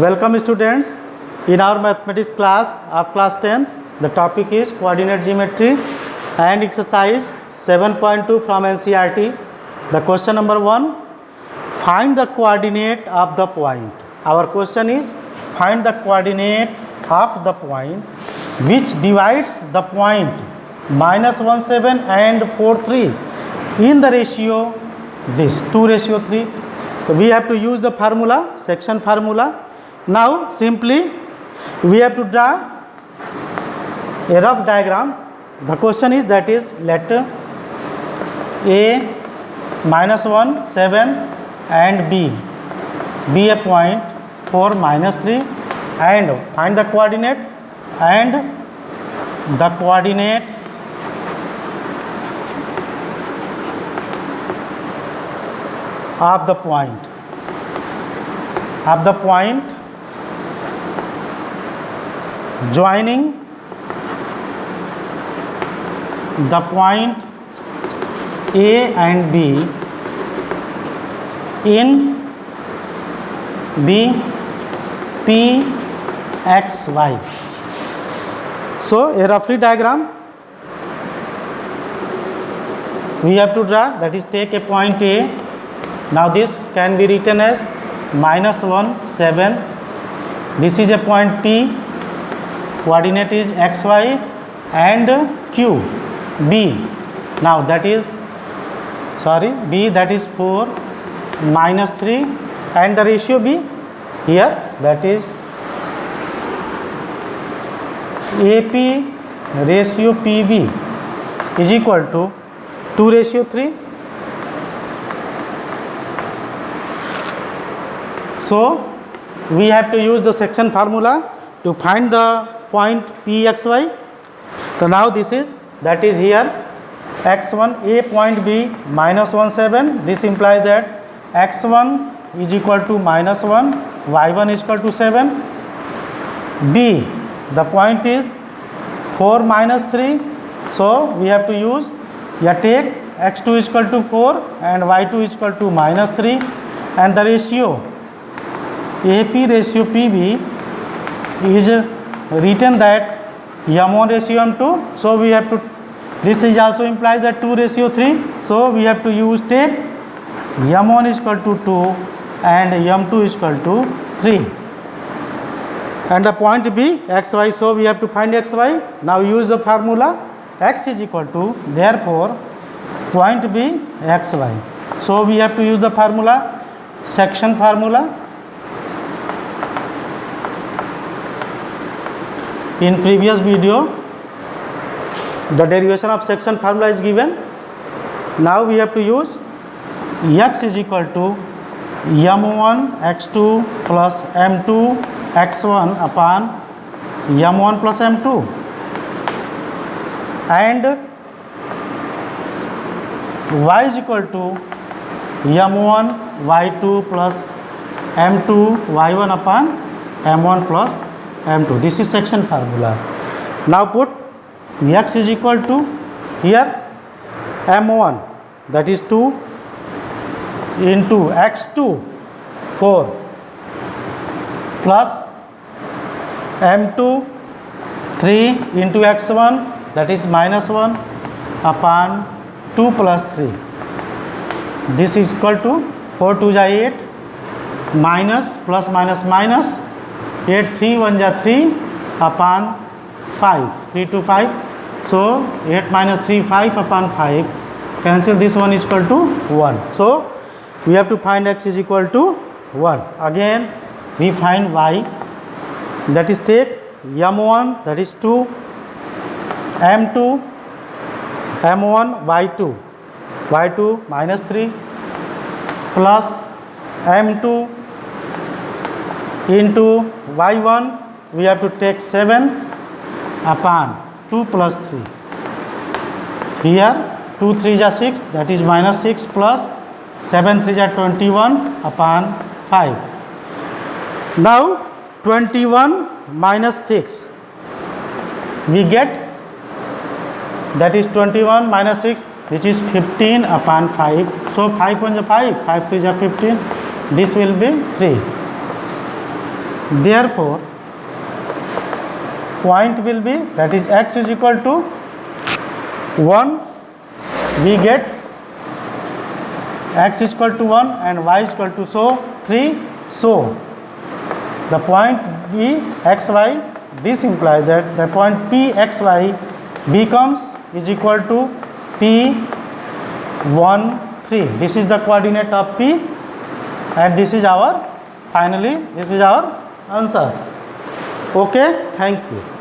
Welcome students in our mathematics class of class 10th. The topic is coordinate geometry and exercise 7.2 from NCERT. The question number 1, find the coordinate of the point. Our question is find the coordinate of the point which divides the point -1,7 and 4,3 in the ratio this 2:3. So we have to use the formula, section formula. Now simply we have to draw a rough diagram. The question is that is let A -1, 7 and B be a point 4, -3 and find the coordinate and the coordinate of the point joining the point A and B in B P X Y. So a roughly diagram we have to draw, that is take a point A. Now this can be written as -1, 7. This is a point P, coordinate is XY, and Q, B. Now that is B, that is 4, -3, and the ratio B here, that is AP ratio PB is equal to 2:3. So we have to use the section formula to find the point PXY. So now this is, that is here x1 A point B -1,7. This implies that x1 is equal to -1, y1 is equal to 7. B, the point is 4 -3. So we have to use, take x2 is equal to 4 and y2 is equal to -3, and the ratio AP ratio PB is written that M1 ratio M2. So we have to, this is also implies that 2:3. So we have to use take M1 is equal to 2 and M2 is equal to 3. And the point B XY. So we have to find XY. Now use the formula, X is equal to, therefore point B XY. So we have to use the formula, section formula. In previous video the derivation of section formula is given. Now we have to use X is equal to M1 x2 plus M2 x1 upon M1 plus M2, and Y is equal to M1 y2 plus M2 y1 upon M1 plus M2. This is section formula. Now put X is equal to here M1, that is 2 into x2 4 plus M2 3 into x1, that is -1 upon 2 plus 3. This is equal to 4 2 is 8, minus plus minus minus 8 3 1 is 3 upon 5, 3 to 5. So 8 minus 3 5 upon 5, cancel, this one is equal to 1. So we have to find x is equal to 1. Again we find y, that is take M1, that is 2, M2 M1 y2 -3 plus M2 into y1, we have to take 7 upon 2 plus 3. Here 2 3 is 6, that is -6 plus 7 3 is 21 upon 5. Now 21 minus 6 we get, that is 21 minus 6, which is 15 upon 5. So 5 1 is 5, 5 3 is 15. This will be 3. Therefore, point will be, that is x is equal to 1, we get x is equal to 1 and y is equal to 3. So the point P x y, this implies that the point P x y becomes is equal to P 1 3. This is the coordinate of P, and this is our, finally this is our answer. Okay, thank you.